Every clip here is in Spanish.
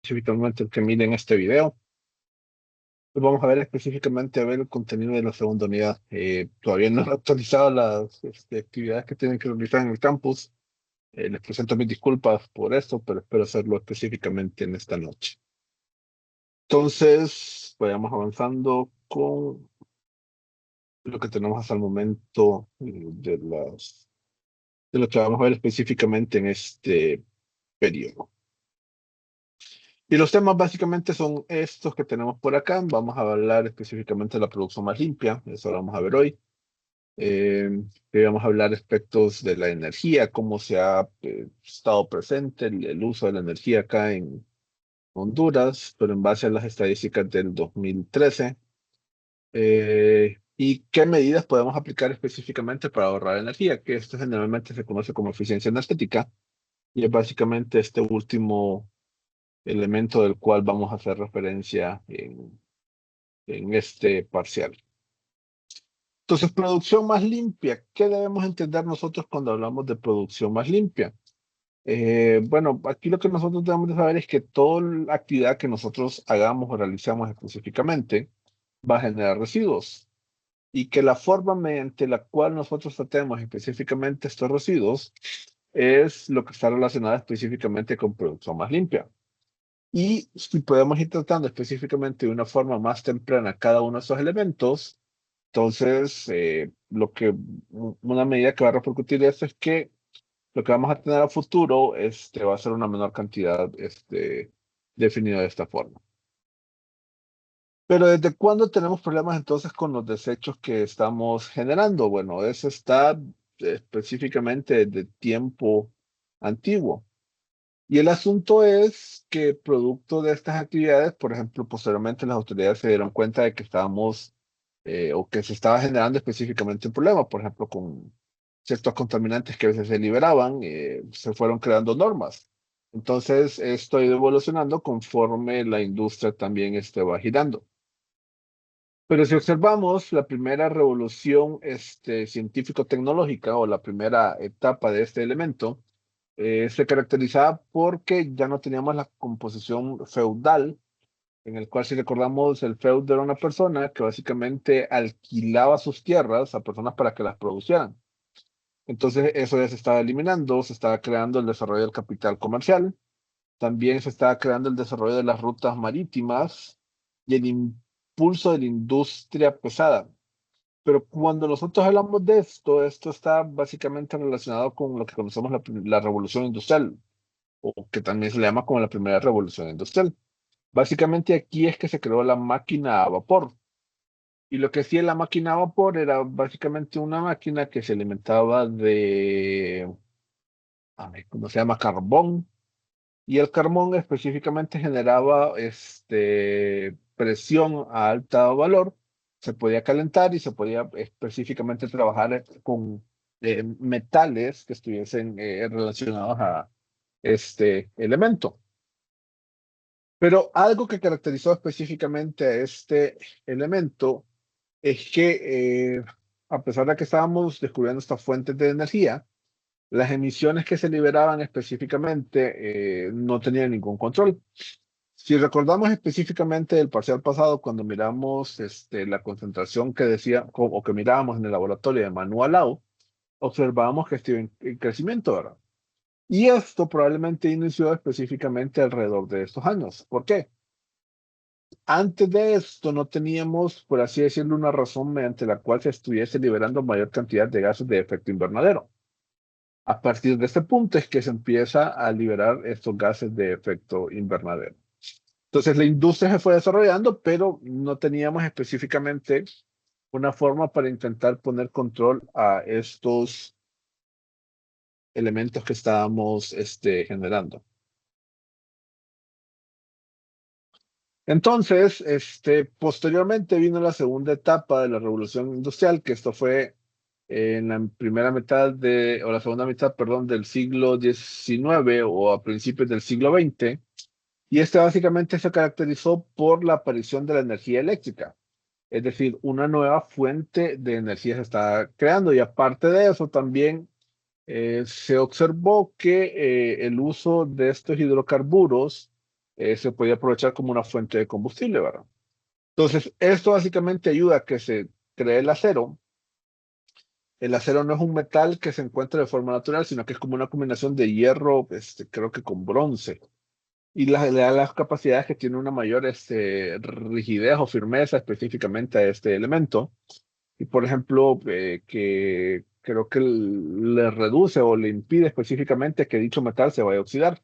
específicamente el que miren este video. Pues vamos a ver específicamente a ver el contenido de la segunda unidad. Todavía no he actualizado las actividades que tienen que realizar en el campus. Les presento mis disculpas por esto, pero espero hacerlo específicamente en esta noche. Entonces, vayamos avanzando con lo que tenemos hasta el momento de lo que vamos a ver específicamente en este periodo. Y los temas básicamente son estos que tenemos por acá. Vamos a hablar específicamente de la producción más limpia, eso lo vamos a ver hoy. Vamos a hablar aspectos de la energía, cómo se ha estado presente el uso de la energía acá en Honduras, pero en base a las estadísticas del 2013. Y qué medidas podemos aplicar específicamente para ahorrar energía, que esto generalmente se conoce como eficiencia energética, y es básicamente este último elemento del cual vamos a hacer referencia en este parcial. Entonces, producción más limpia. ¿Qué debemos entender nosotros cuando hablamos de producción más limpia? Bueno, aquí lo que nosotros debemos de saber es que toda la actividad que nosotros hagamos o realicemos específicamente va a generar residuos y que la forma mediante la cual nosotros tratemos específicamente estos residuos es lo que está relacionado específicamente con producción más limpia. Y si podemos ir tratando específicamente de una forma más temprana cada uno de esos elementos, entonces una medida que va a repercutir esto es que lo que vamos a tener a futuro va a ser una menor cantidad definida de esta forma. Pero ¿desde cuándo tenemos problemas entonces con los desechos que estamos generando? Bueno, eso está específicamente de tiempo antiguo. Y el asunto es que producto de estas actividades, por ejemplo, posteriormente las autoridades se dieron cuenta de que estábamos o que se estaba generando específicamente un problema, por ejemplo, con ciertos contaminantes que a veces se liberaban, se fueron creando normas. Entonces, esto ha ido evolucionando conforme la industria también va girando. Pero si observamos la primera revolución científico-tecnológica o la primera etapa de este elemento, se caracterizaba porque ya no teníamos la composición feudal, en el cual si recordamos el feudo era una persona que básicamente alquilaba sus tierras a personas para que las producieran. Entonces eso ya se estaba eliminando, se estaba creando el desarrollo del capital comercial, también se estaba creando el desarrollo de las rutas marítimas y el impulso de la industria pesada. Pero cuando nosotros hablamos de esto está básicamente relacionado con lo que conocemos la revolución industrial, o que también se le llama como la primera revolución industrial. Básicamente aquí es que se creó la máquina a vapor. Y lo que hacía la máquina a vapor era básicamente una máquina que se alimentaba ¿cómo se llama? Carbón. Y el carbón específicamente generaba presión a alto valor, se podía calentar y se podía específicamente trabajar con metales que estuviesen relacionados a este elemento. Pero algo que caracterizó específicamente a este elemento es que a pesar de que estábamos descubriendo estas fuentes de energía, las emisiones que se liberaban específicamente no tenían ningún control. Si recordamos específicamente del parcial pasado, cuando miramos la concentración que decía o que mirábamos en el laboratorio de Manu Alao, observábamos que estuvo en crecimiento, ¿verdad? Y esto probablemente inició específicamente alrededor de estos años. ¿Por qué? Antes de esto no teníamos, por así decirlo, una razón mediante la cual se estuviese liberando mayor cantidad de gases de efecto invernadero. A partir de este punto es que se empieza a liberar estos gases de efecto invernadero. Entonces la industria se fue desarrollando, pero no teníamos específicamente una forma para intentar poner control a estos elementos que estábamos generando. Entonces, posteriormente vino la segunda etapa de la revolución industrial, que esto fue en la primera mitad o la segunda mitad, perdón, del siglo XIX o a principios del siglo XX. Y este básicamente se caracterizó por la aparición de la energía eléctrica. Es decir, una nueva fuente de energía se está creando y aparte de eso también se observó que el uso de estos hidrocarburos se podía aprovechar como una fuente de combustible, ¿verdad? Entonces, esto básicamente ayuda a que se cree el acero. El acero no es un metal que se encuentra de forma natural, sino que es como una combinación de hierro, creo que con bronce. Y le da las capacidades que tiene una mayor rigidez o firmeza específicamente a este elemento. Y por ejemplo, que creo que le reduce o le impide específicamente que dicho metal se vaya a oxidar.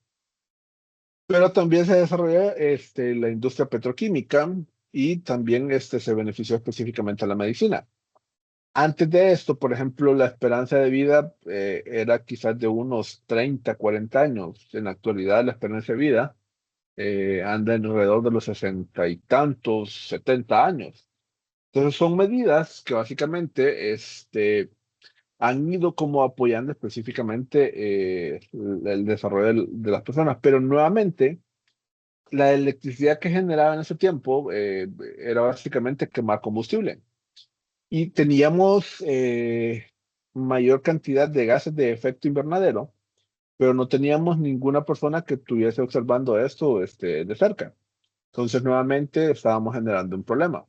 Pero también se desarrolla la industria petroquímica y también se benefició específicamente a la medicina. Antes de esto, por ejemplo, la esperanza de vida era quizás de unos 30, 40 años. En la actualidad, la esperanza de vida anda en alrededor de los 60 y tantos, 70 años. Entonces son medidas que básicamente han ido como apoyando específicamente el desarrollo de las personas, pero nuevamente la electricidad que generaba en ese tiempo era básicamente quemar combustible y teníamos mayor cantidad de gases de efecto invernadero, pero no teníamos ninguna persona que estuviese observando esto de cerca. Entonces nuevamente estábamos generando un problema.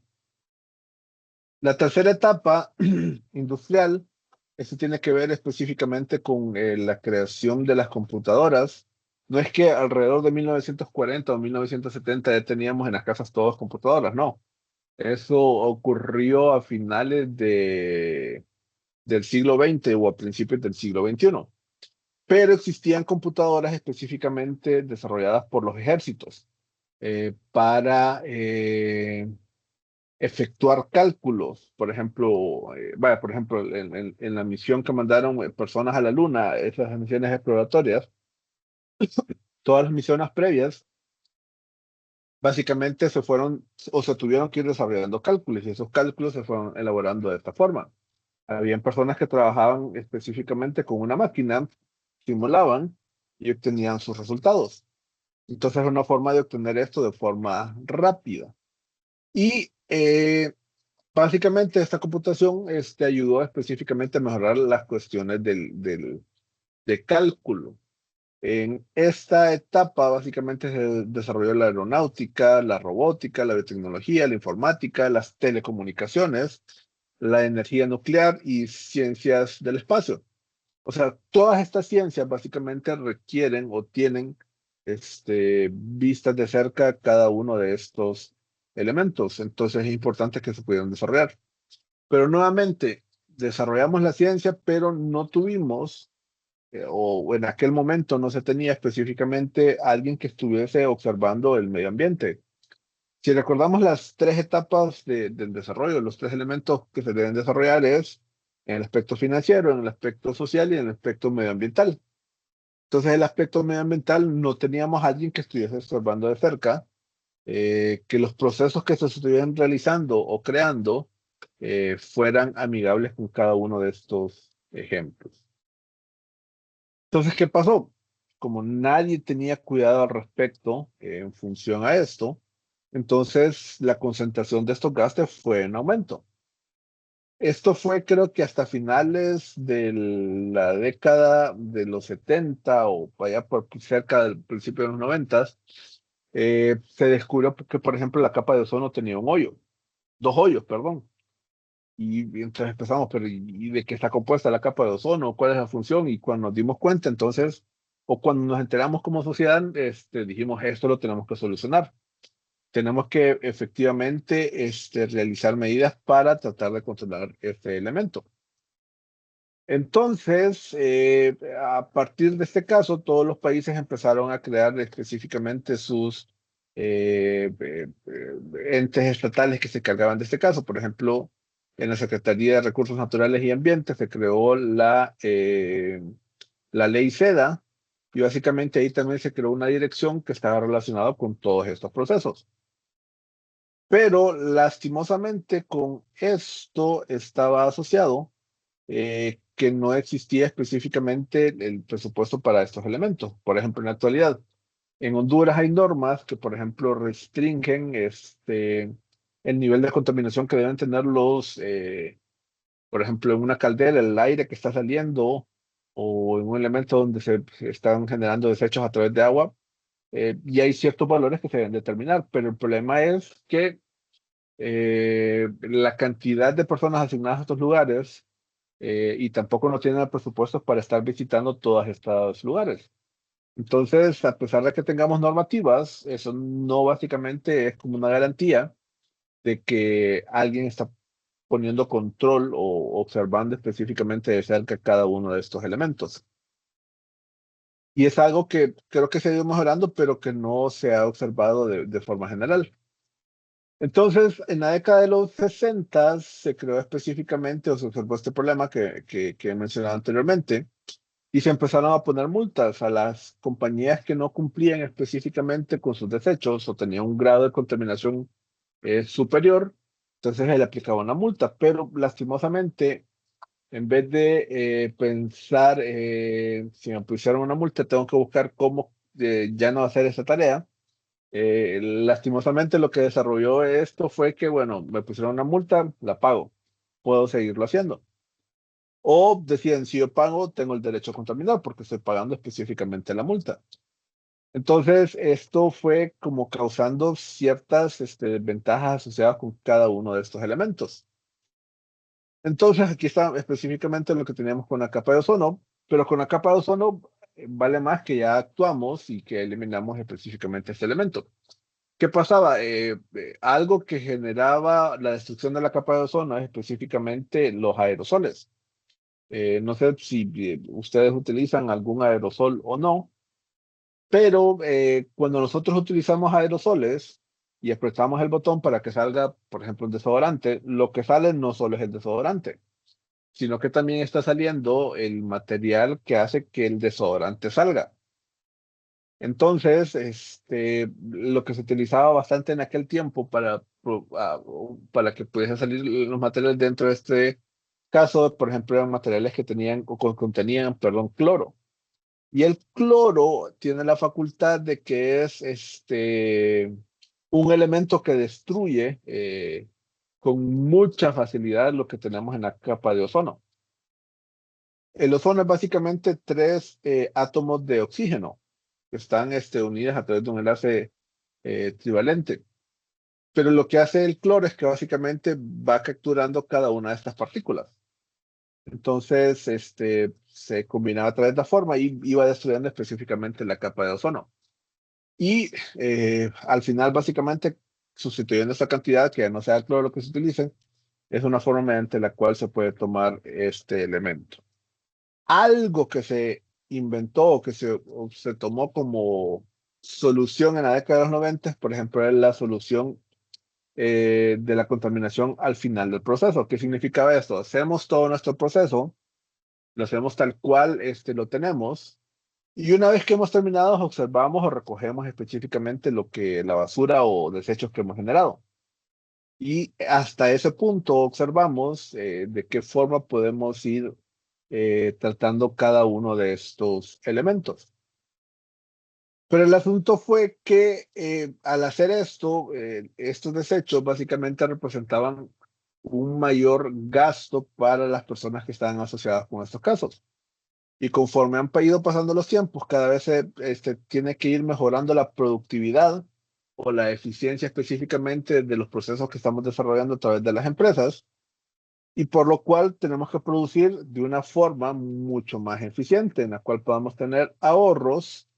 La tercera etapa industrial, esto tiene que ver específicamente con la creación de las computadoras. No es que alrededor de 1940 o 1970 ya teníamos en las casas todas computadoras, no. Eso ocurrió a finales del siglo XX o a principios del siglo XXI. Pero existían computadoras específicamente desarrolladas por los ejércitos para efectuar cálculos. Por ejemplo, por ejemplo, en la misión que mandaron personas a la Luna, esas misiones exploratorias, todas las misiones previas, básicamente se fueron o se tuvieron que ir desarrollando cálculos y esos cálculos se fueron elaborando de esta forma. Habían personas que trabajaban específicamente con una máquina, simulaban y obtenían sus resultados. Entonces es una forma de obtener esto de forma rápida. Y básicamente esta computación ayudó específicamente a mejorar las cuestiones de cálculo. En esta etapa básicamente se desarrolló la aeronáutica, la robótica, la biotecnología, la informática, las telecomunicaciones, la energía nuclear y ciencias del espacio. O sea, todas estas ciencias básicamente requieren o tienen vistas de cerca cada uno de estos elementos. Entonces es importante que se pudieran desarrollar. Pero nuevamente, desarrollamos la ciencia, pero no tuvimos, o en aquel momento no se tenía específicamente alguien que estuviese observando el medio ambiente. Si recordamos las tres etapas del desarrollo, los tres elementos que se deben desarrollar es en el aspecto financiero, en el aspecto social y en el aspecto medioambiental. Entonces, el aspecto medioambiental no teníamos alguien que estuviese observando de cerca que los procesos que se estuvieran realizando o creando fueran amigables con cada uno de estos ejemplos. Entonces, ¿qué pasó? Como nadie tenía cuidado al respecto en función a esto, entonces la concentración de estos gases fue en aumento. Esto fue creo que hasta finales de la década de los 70 o allá por cerca del principio de los 90, se descubrió que, por ejemplo, la capa de ozono tenía un hoyo, dos hoyos, perdón. Y entonces empezamos, pero ¿y de qué está compuesta la capa de ozono? ¿Cuál es la función? Y cuando nos dimos cuenta, entonces, o cuando nos enteramos como sociedad, dijimos, esto lo tenemos que solucionar. Tenemos que efectivamente realizar medidas para tratar de controlar este elemento. Entonces, a partir de este caso, todos los países empezaron a crear específicamente sus entes estatales que se cargaban de este caso. Por ejemplo, en la Secretaría de Recursos Naturales y Ambiente se creó la ley SEDA y básicamente ahí también se creó una dirección que estaba relacionada con todos estos procesos. Pero lastimosamente con esto estaba asociado que no existía específicamente el presupuesto para estos elementos. Por ejemplo, en la actualidad, en Honduras hay normas que, por ejemplo, restringen el nivel de contaminación que deben tener por ejemplo, en una caldera, el aire que está saliendo o en un elemento donde se están generando desechos a través de agua. y hay ciertos valores que se deben determinar, pero el problema es que la cantidad de personas asignadas a estos lugares y tampoco no tienen el presupuesto para estar visitando todos estos lugares. Entonces, a pesar de que tengamos normativas, eso no básicamente es como una garantía de que alguien está poniendo control o observando específicamente de cerca cada uno de estos elementos. Y es algo que creo que se ha ido mejorando, pero que no se ha observado de forma general. Entonces, en la década de los 60 se creó específicamente o se observó este problema que he mencionado anteriormente y se empezaron a poner multas a las compañías que no cumplían específicamente con sus desechos o tenían un grado de contaminación superior. Entonces se le aplicaba una multa, pero lastimosamente, en vez de pensar si me pusieron una multa, tengo que buscar cómo ya no hacer esa tarea. Lastimosamente lo que desarrolló esto fue que, bueno, me pusieron una multa, la pago, puedo seguirlo haciendo. O deciden, si yo pago, tengo el derecho a contaminar porque estoy pagando específicamente la multa. Entonces, esto fue como causando ciertas ventajas asociadas con cada uno de estos elementos. Entonces, aquí está específicamente lo que teníamos con la capa de ozono, pero con la capa de ozono vale más que ya actuamos y que eliminamos específicamente este elemento. ¿Qué pasaba? Algo que generaba la destrucción de la capa de ozono es específicamente los aerosoles. No sé si ustedes utilizan algún aerosol o no, pero cuando nosotros utilizamos aerosoles y apretamos el botón para que salga, por ejemplo, el desodorante, lo que sale no solo es el desodorante, sino que también está saliendo el material que hace que el desodorante salga. Entonces, lo que se utilizaba bastante en aquel tiempo para que pudiesen salir los materiales dentro de este caso, por ejemplo, eran materiales que tenían o contenían, perdón, cloro. Y el cloro tiene la facultad de que es un elemento que destruye con mucha facilidad lo que tenemos en la capa de ozono. El ozono es básicamente tres átomos de oxígeno que están unidas a través de un enlace trivalente. Pero lo que hace el cloro es que básicamente va capturando cada una de estas partículas. Entonces, se combinaba a través de la forma y iba destruyendo específicamente la capa de ozono. Y al final, básicamente, sustituyendo esta cantidad, que ya no sea el cloro lo que se utilice, es una forma mediante la cual se puede tomar este elemento. Algo que se inventó o se tomó como solución en la década de los 90, por ejemplo, es la solución de la contaminación al final del proceso. ¿Qué significaba esto? Hacemos todo nuestro proceso, lo hacemos tal cual lo tenemos, y una vez que hemos terminado, observamos o recogemos específicamente la basura o desechos que hemos generado. Y hasta ese punto observamos de qué forma podemos ir tratando cada uno de estos elementos. Pero el asunto fue que al hacer esto, estos desechos básicamente representaban un mayor gasto para las personas que estaban asociadas con estos casos. Y conforme han ido pasando los tiempos, cada vez se tiene que ir mejorando la productividad o la eficiencia específicamente de los procesos que estamos desarrollando a través de las empresas, y por lo cual tenemos que producir de una forma mucho más eficiente, en la cual podamos tener ahorros,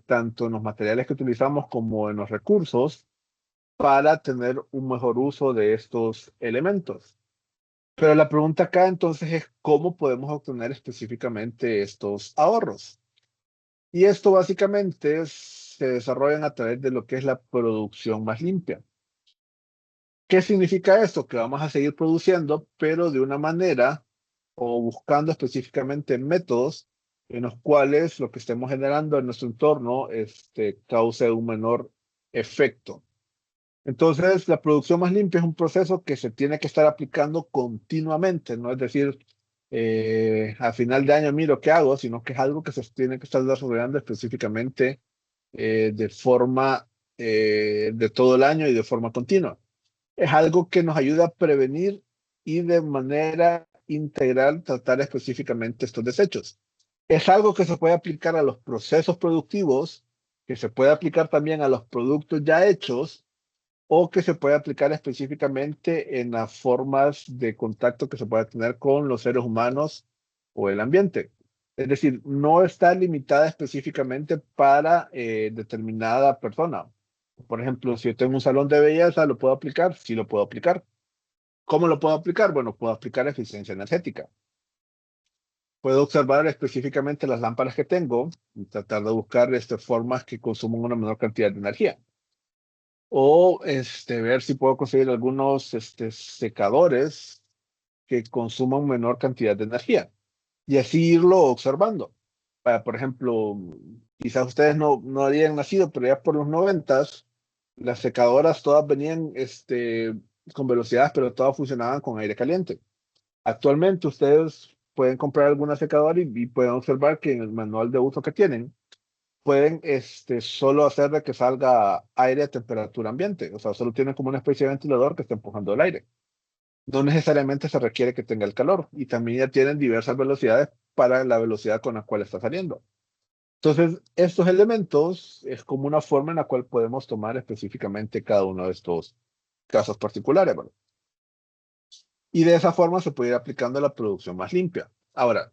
tanto en los materiales que utilizamos como en los recursos, para tener un mejor uso de estos elementos. Pero la pregunta acá entonces es cómo podemos obtener específicamente estos ahorros. Y esto básicamente se desarrolla a través de lo que es la producción más limpia. ¿Qué significa esto? Que vamos a seguir produciendo, pero de una manera o buscando específicamente métodos en los cuales lo que estemos generando en nuestro entorno cause un menor efecto. Entonces, la producción más limpia es un proceso que se tiene que estar aplicando continuamente, no es decir, a final de año miro qué hago, sino que es algo que se tiene que estar desarrollando específicamente de forma de todo el año y de forma continua. Es algo que nos ayuda a prevenir y de manera integral tratar específicamente estos desechos. Es algo que se puede aplicar a los procesos productivos que se puede aplicar también a los productos ya hechos o que se puede aplicar específicamente en las formas de contacto que se puede tener con los seres humanos o el ambiente. Es decir, no está limitada específicamente para determinada persona. Por ejemplo, si yo tengo un salón de belleza, ¿lo puedo aplicar? Sí, lo puedo aplicar. ¿Cómo lo puedo aplicar? Bueno, puedo aplicar eficiencia energética. Puedo observar específicamente las lámparas que tengo y tratar de buscar formas que consuman una menor cantidad de energía. O ver si puedo conseguir algunos secadores que consuman menor cantidad de energía. Y así irlo observando. Por ejemplo, quizás ustedes no habían nacido, pero ya por los 90s, las secadoras todas venían con velocidades, pero todas funcionaban con aire caliente. Actualmente ustedes pueden comprar alguna secadora y pueden observar que en el manual de uso que tienen, pueden solo hacer de que salga aire a temperatura ambiente. O sea, solo tienen como una especie de ventilador que está empujando el aire. No necesariamente se requiere que tenga el calor. Y también ya tienen diversas velocidades para la velocidad con la cual está saliendo. Entonces, estos elementos es como una forma en la cual podemos tomar específicamente cada uno de estos casos particulares, ¿verdad? Y de esa forma se puede ir aplicando la producción más limpia. Ahora,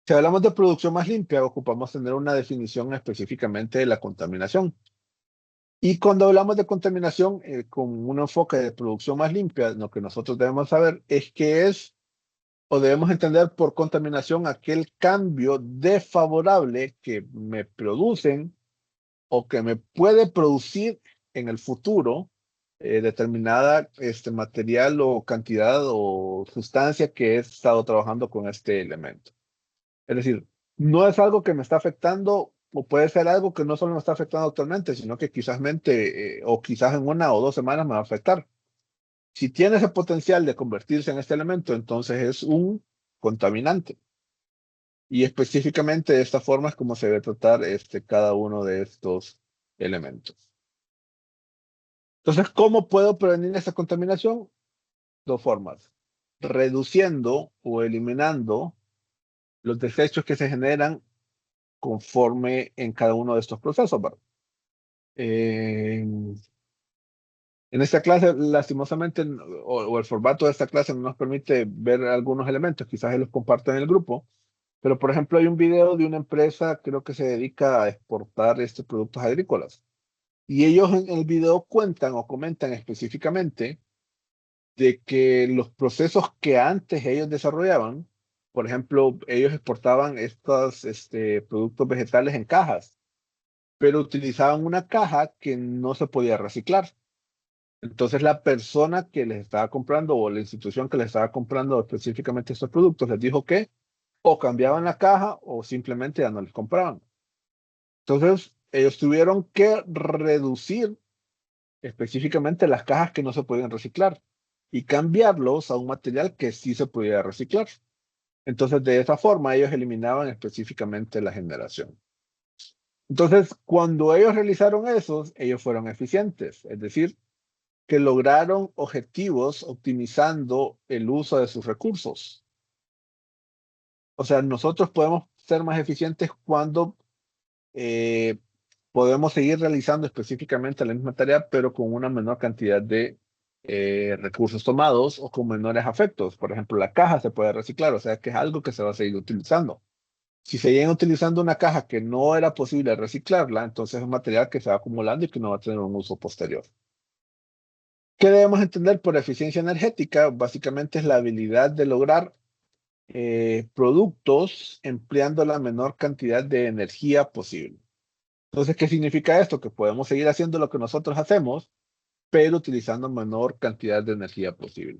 si hablamos de producción más limpia, ocupamos tener una definición específicamente de la contaminación. Y cuando hablamos de contaminación con un enfoque de producción más limpia, lo que nosotros debemos saber es que es, o debemos entender por contaminación, aquel cambio desfavorable que me producen o que me puede producir en el futuro determinada material o cantidad o sustancia que he estado trabajando con este elemento. Es decir, no es algo que me está afectando o puede ser algo que no solo me está afectando actualmente, sino que quizás o quizás en 1 o 2 semanas me va a afectar. Si tiene ese potencial de convertirse en este elemento, entonces es un contaminante. Y específicamente de esta forma es como se debe tratar cada uno de estos elementos. Entonces, ¿cómo puedo prevenir esta contaminación? 2 formas. Reduciendo o eliminando los desechos que se generan conforme en cada uno de estos procesos, ¿verdad? En esta clase, lastimosamente, o el formato de esta clase no nos permite ver algunos elementos, quizás se los comparto en el grupo, pero por ejemplo hay un video de una empresa, creo que se dedica a exportar estos productos agrícolas, y ellos en el video cuentan o comentan específicamente de que los procesos que antes ellos desarrollaban, por ejemplo, ellos exportaban estos productos vegetales en cajas, pero utilizaban una caja que no se podía reciclar. Entonces la persona que les estaba comprando o la institución que les estaba comprando específicamente estos productos les dijo que o cambiaban la caja o simplemente ya no les compraban. Entonces ellos tuvieron que reducir específicamente las cajas que no se podían reciclar y cambiarlos a un material que sí se podía reciclar. Entonces de esa forma ellos eliminaban específicamente la generación. Entonces cuando ellos realizaron eso, ellos fueron eficientes, es decir, que lograron objetivos optimizando el uso de sus recursos. O sea, nosotros podemos ser más eficientes cuando eh, podemos seguir realizando específicamente la misma tarea, pero con una menor cantidad de recursos tomados o con menores afectos. Por ejemplo, la caja se puede reciclar, o sea que es algo que se va a seguir utilizando. Si seguían utilizando una caja que no era posible reciclarla, entonces es un material que se va acumulando y que no va a tener un uso posterior. ¿Qué debemos entender por eficiencia energética? Básicamente es la habilidad de lograr productos empleando la menor cantidad de energía posible. Entonces, ¿qué significa esto? Que podemos seguir haciendo lo que nosotros hacemos, pero utilizando menor cantidad de energía posible.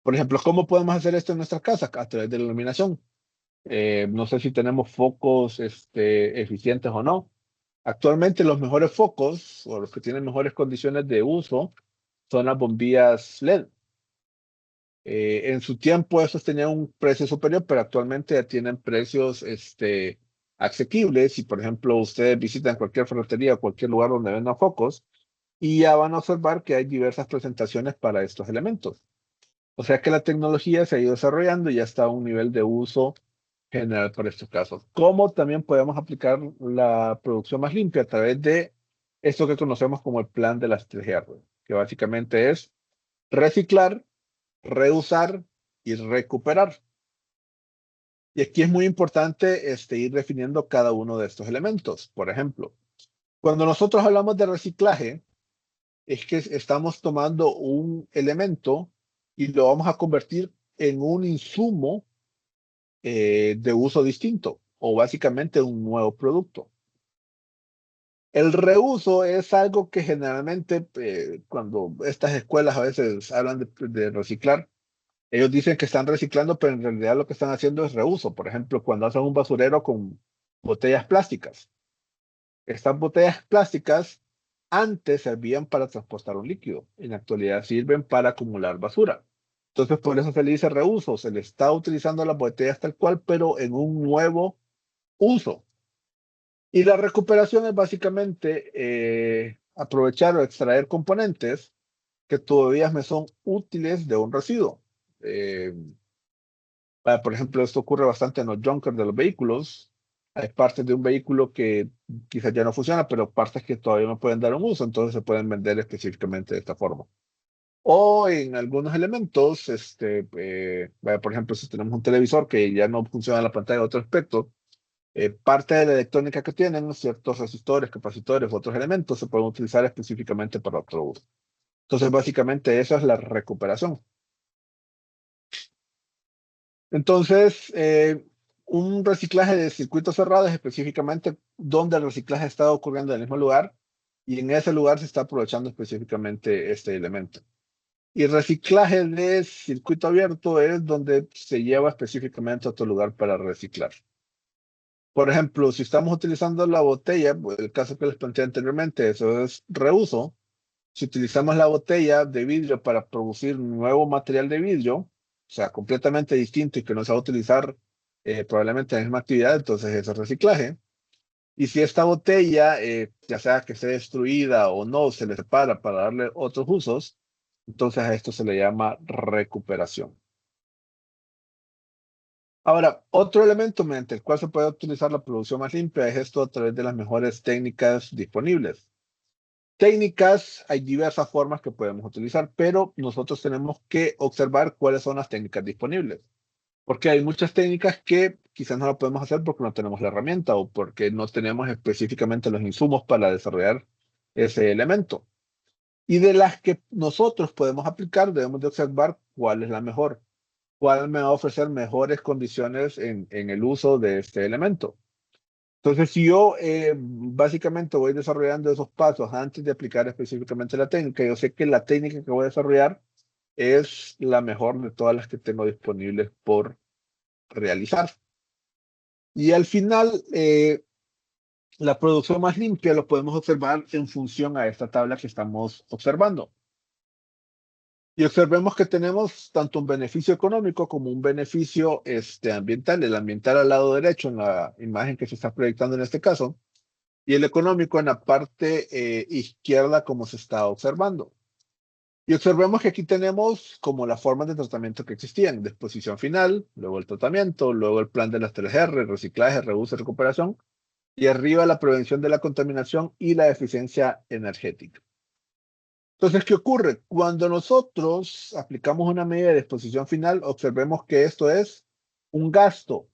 Por ejemplo, ¿cómo podemos hacer esto en nuestra casa? A través de la iluminación. No sé si tenemos focos eficientes o no. Actualmente los mejores focos o los que tienen mejores condiciones de uso son las bombillas LED. En su tiempo esos tenían un precio superior, pero actualmente ya tienen precios asequibles. Y por ejemplo, ustedes visitan cualquier ferretería o cualquier lugar donde vendan focos y ya van a observar que hay diversas presentaciones para estos elementos. O sea que la tecnología se ha ido desarrollando y ya está a un nivel de uso general para estos casos. Como también podemos aplicar la producción más limpia a través de esto que conocemos como el plan de las 3R, que básicamente es reciclar, reusar y recuperar. Y aquí es muy importante ir definiendo cada uno de estos elementos. Por ejemplo, cuando nosotros hablamos de reciclaje, es que estamos tomando un elemento y lo vamos a convertir en un insumo de uso distinto o básicamente un nuevo producto. El reuso es algo que generalmente cuando estas escuelas a veces hablan de reciclar, ellos dicen que están reciclando, pero en realidad lo que están haciendo es reuso. Por ejemplo, cuando hacen un basurero con botellas plásticas. Estas botellas plásticas antes servían para transportar un líquido. En la actualidad sirven para acumular basura. Entonces, por eso se le dice reuso. Se le está utilizando las botellas tal cual, pero en un nuevo uso. Y la recuperación es básicamente aprovechar o extraer componentes que todavía me son útiles de un residuo. Eh, por ejemplo, esto ocurre bastante en los junkers de los vehículos. Hay partes de un vehículo que quizás ya no funciona, pero partes que todavía no pueden dar un uso, entonces se pueden vender específicamente de esta forma. O en algunos elementos, por ejemplo, si tenemos un televisor que ya no funciona en la pantalla de otro aspecto, parte de la electrónica que tienen, ciertos resistores, capacitores u otros elementos, se pueden utilizar específicamente para otro uso. Entonces, básicamente, esa es la recuperación. Entonces, un reciclaje de circuitos cerrados, específicamente donde el reciclaje está ocurriendo en el mismo lugar y en ese lugar se está aprovechando específicamente este elemento. Y reciclaje de circuito abierto es donde se lleva específicamente a otro lugar para reciclar. Por ejemplo, si estamos utilizando la botella, pues, el caso que les planteé anteriormente, eso es reuso. Si utilizamos la botella de vidrio para producir nuevo material de vidrio, o sea, completamente distinto y que no se va a utilizar probablemente en la misma actividad, entonces eso es reciclaje. Y si esta botella, ya sea que esté destruida o no, se le separa para darle otros usos, entonces a esto se le llama recuperación. Ahora, otro elemento mediante el cual se puede utilizar la producción más limpia es esto a través de las mejores técnicas disponibles. Técnicas, hay diversas formas que podemos utilizar, pero nosotros tenemos que observar cuáles son las técnicas disponibles. Porque hay muchas técnicas que quizás no las podemos hacer porque no tenemos la herramienta o porque no tenemos específicamente los insumos para desarrollar ese elemento. Y de las que nosotros podemos aplicar, debemos de observar cuál es la mejor, cuál me va a ofrecer mejores condiciones en el uso de este elemento. Entonces, si yo básicamente voy desarrollando esos pasos antes de aplicar específicamente la técnica, yo sé que la técnica que voy a desarrollar es la mejor de todas las que tengo disponibles por realizar. Y al final, la producción más limpia lo podemos observar en función a esta tabla que estamos observando. Y observemos que tenemos tanto un beneficio económico como un beneficio ambiental. El ambiental al lado derecho en la imagen que se está proyectando en este caso y el económico en la parte izquierda como se está observando. Y observemos que aquí tenemos como las formas de tratamiento que existían, disposición final, luego el tratamiento, luego el plan de las 3R, reciclaje, reuso y recuperación, y arriba la prevención de la contaminación y la eficiencia energética. Entonces, ¿qué ocurre? Cuando nosotros aplicamos una medida de disposición final, observemos que esto es un gasto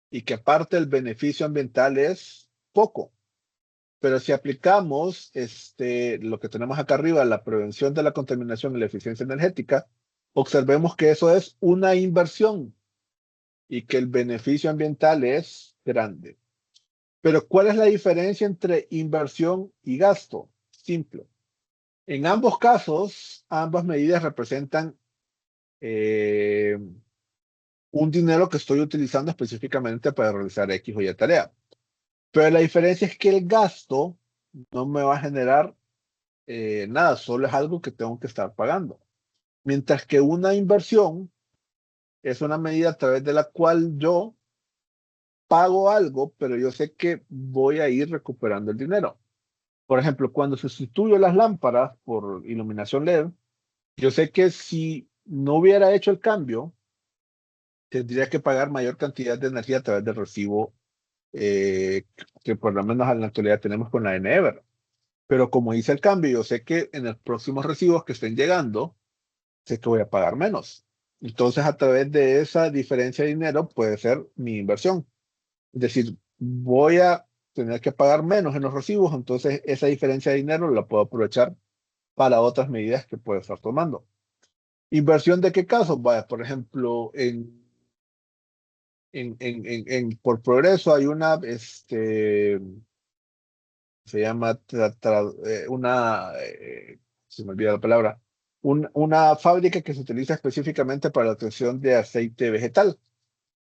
y que aparte el beneficio ambiental es poco. Pero si aplicamos lo que tenemos acá arriba, la prevención de la contaminación y la eficiencia energética, observemos que eso es una inversión y que el beneficio ambiental es grande. Pero ¿cuál es la diferencia entre inversión y gasto? Simple. En ambos casos, ambas medidas representan eh, un dinero que estoy utilizando específicamente para realizar X o Y tarea. Pero la diferencia es que el gasto no me va a generar nada, solo es algo que tengo que estar pagando. Mientras que una inversión es una medida a través de la cual yo pago algo, pero yo sé que voy a ir recuperando el dinero. Por ejemplo, cuando sustituyo las lámparas por iluminación LED, yo sé que si no hubiera hecho el cambio, tendría que pagar mayor cantidad de energía a través del recibo eh, que por lo menos en la actualidad tenemos con la Enever. Pero como hice el cambio, yo sé que en los próximos recibos que estén llegando, sé que voy a pagar menos. Entonces, a través de esa diferencia de dinero puede ser mi inversión. Es decir, voy a tener que pagar menos en los recibos, entonces esa diferencia de dinero la puedo aprovechar para otras medidas que puedo estar tomando. ¿Inversión de qué caso? Vaya, por ejemplo, por progreso hay una, se llama se me olvida la palabra, una fábrica que se utiliza específicamente para la obtención de aceite vegetal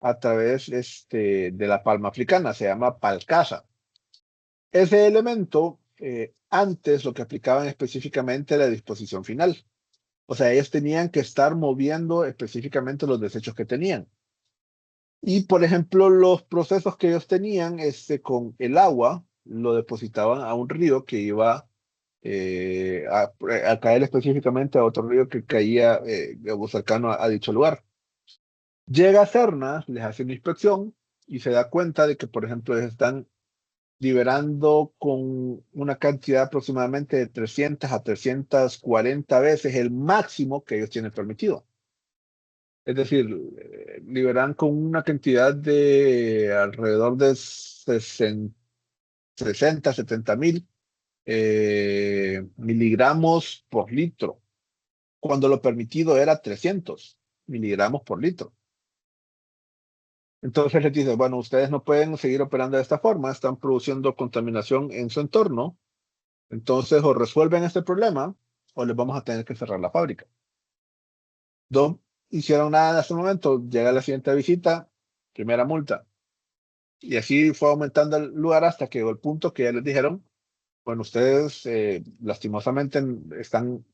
a través de la palma africana, se llama Palcasa. Ese elemento, antes lo que aplicaban específicamente era la disposición final. O sea, ellos tenían que estar moviendo específicamente los desechos que tenían. Y, por ejemplo, los procesos que ellos tenían con el agua, lo depositaban a un río que iba a caer específicamente a otro río que caía cercano a dicho lugar. Llega Serna, les hace una inspección y se da cuenta de que, por ejemplo, ellos están liberando con una cantidad aproximadamente de 300 a 340 veces el máximo que ellos tienen permitido. Es decir, liberan con una cantidad de alrededor de 60, 70 mil miligramos por litro, cuando lo permitido era 300 miligramos por litro. Entonces les dice, bueno, ustedes no pueden seguir operando de esta forma, están produciendo contaminación en su entorno, entonces o resuelven este problema o les vamos a tener que cerrar la fábrica. No hicieron nada en ese momento, llega la siguiente visita, primera multa. Y así fue aumentando el lugar hasta que llegó el punto que ya les dijeron, bueno, ustedes lastimosamente están,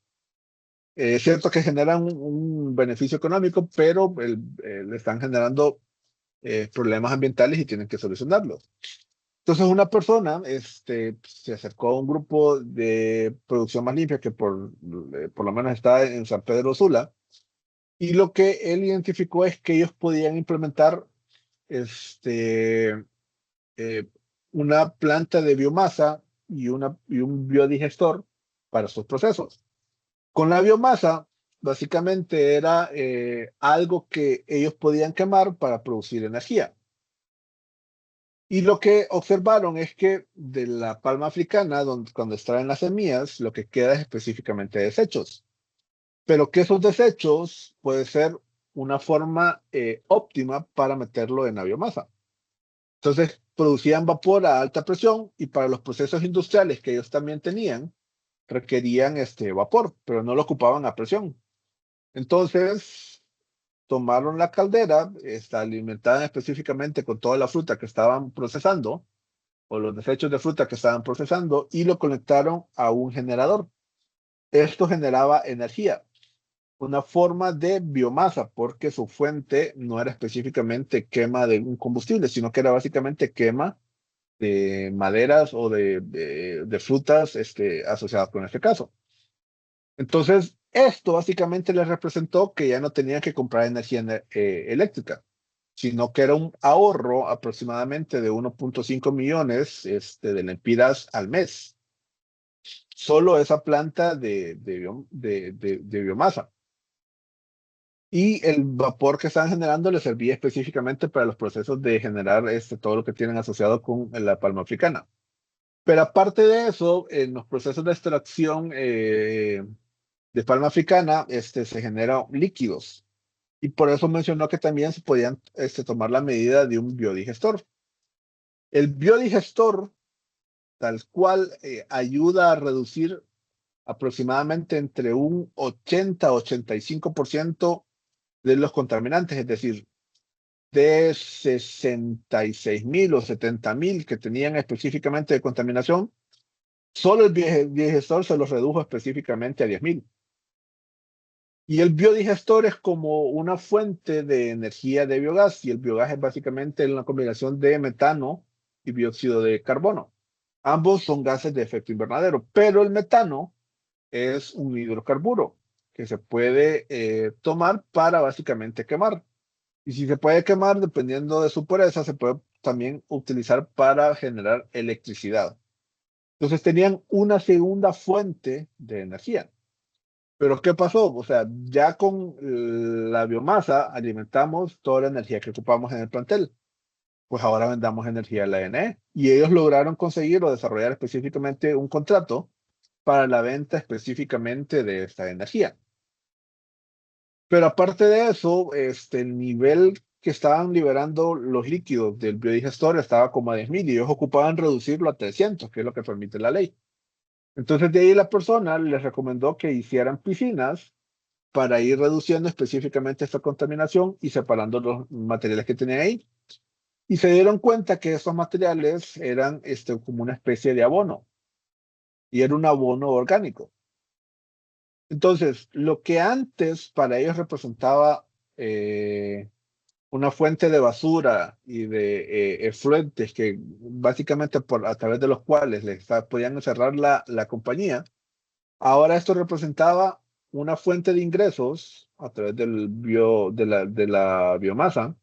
es cierto que generan un beneficio económico, pero le están generando problemas ambientales y tienen que solucionarlos. Entonces una persona se acercó a un grupo de producción más limpia que por lo menos está en San Pedro Sula, y lo que él identificó es que ellos podían implementar este, eh, una planta de biomasa y un biodigestor para sus procesos. Con la biomasa, básicamente era algo que ellos podían quemar para producir energía. Y lo que observaron es que de la palma africana, cuando extraen las semillas, lo que queda es específicamente desechos. Pero que esos desechos puede ser una forma óptima para meterlo en la biomasa. Entonces, producían vapor a alta presión y para los procesos industriales que ellos también tenían, requerían este vapor, pero no lo ocupaban a presión. Entonces, tomaron la caldera, alimentaban específicamente con toda la fruta que estaban procesando, o los desechos de fruta que estaban procesando, y lo conectaron a un generador. Esto generaba energía, una forma de biomasa, porque su fuente no era específicamente quema de un combustible, sino que era básicamente quema de maderas o de frutas asociadas con este caso. Entonces, esto básicamente les representó que ya no tenían que comprar energía eléctrica, sino que era un ahorro aproximadamente de 1.5 millones de lempiras al mes. Solo esa planta de biomasa. Y el vapor que estaban generando les servía específicamente para los procesos de generar todo lo que tienen asociado con la palma africana. Pero aparte de eso, en los procesos de extracción de palma africana, se generan líquidos. Y por eso mencionó que también se podían tomar la medida de un biodigestor. El biodigestor, tal cual, ayuda a reducir aproximadamente entre un 80 a 85% de los contaminantes, es decir, de 66 mil o 70 mil que tenían específicamente de contaminación, solo el biodigestor se los redujo específicamente a 10.000. Y el biodigestor es como una fuente de energía de biogás, y el biogás es básicamente una combinación de metano y dióxido de carbono. Ambos son gases de efecto invernadero, pero el metano es un hidrocarburo que se puede tomar para básicamente quemar. Y si se puede quemar, dependiendo de su pureza, se puede también utilizar para generar electricidad. Entonces tenían una segunda fuente de energía. Pero ¿qué pasó? O sea, ya con la biomasa alimentamos toda la energía que ocupamos en el plantel. Pues ahora vendamos energía a la ENE. Y ellos lograron conseguir o desarrollar específicamente un contrato para la venta específicamente de esta energía. Pero aparte de eso, el nivel que estaban liberando los líquidos del biodigestor estaba como a 10.000 y ellos ocupaban reducirlo a 300, que es lo que permite la ley. Entonces de ahí la persona les recomendó que hicieran piscinas para ir reduciendo específicamente esta contaminación y separando los materiales que tenían ahí. Y se dieron cuenta que estos materiales eran como una especie de abono y era un abono orgánico. Entonces, lo que antes para ellos representaba una fuente de basura y de efluentes que básicamente a través de los cuales podían cerrar la compañía, ahora esto representaba una fuente de ingresos a través de la biomasa,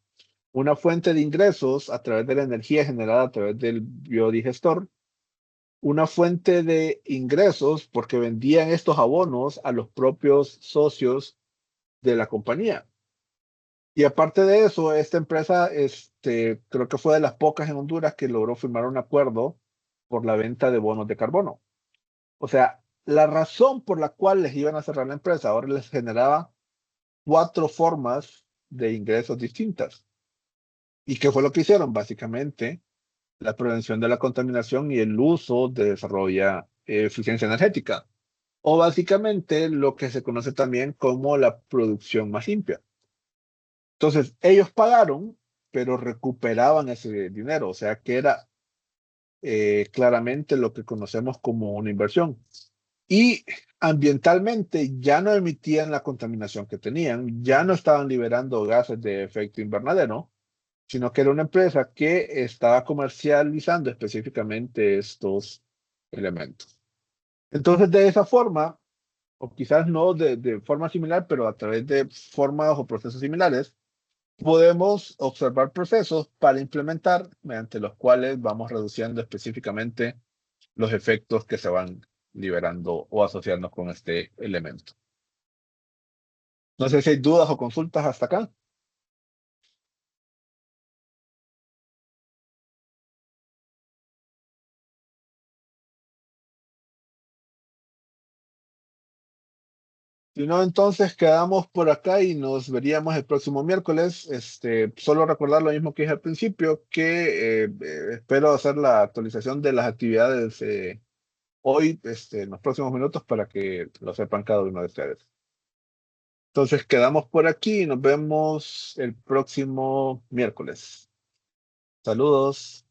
una fuente de ingresos a través de la energía generada a través del biodigestor, una fuente de ingresos porque vendían estos abonos a los propios socios de la compañía. Y aparte de eso, esta empresa, creo que fue de las pocas en Honduras que logró firmar un acuerdo por la venta de bonos de carbono. O sea, la razón por la cual les iban a cerrar la empresa ahora les generaba cuatro formas de ingresos distintas. ¿Y qué fue lo que hicieron? Básicamente, la prevención de la contaminación y el uso de desarrollo eficiencia energética. O básicamente lo que se conoce también como la producción más limpia. Entonces, ellos pagaron, pero recuperaban ese dinero, o sea que era claramente lo que conocemos como una inversión. Y ambientalmente ya no emitían la contaminación que tenían, ya no estaban liberando gases de efecto invernadero, sino que era una empresa que estaba comercializando específicamente estos elementos. Entonces, de esa forma, o quizás no de forma similar, pero a través de formas o procesos similares, podemos observar procesos para implementar mediante los cuales vamos reduciendo específicamente los efectos que se van liberando o asociando con este elemento. No sé si hay dudas o consultas hasta acá. Si no, entonces quedamos por acá y nos veríamos el próximo miércoles. Solo recordar lo mismo que dije al principio, que espero hacer la actualización de las actividades hoy, en los próximos minutos, para que lo sepan cada uno de ustedes. Entonces quedamos por aquí y nos vemos el próximo miércoles. Saludos.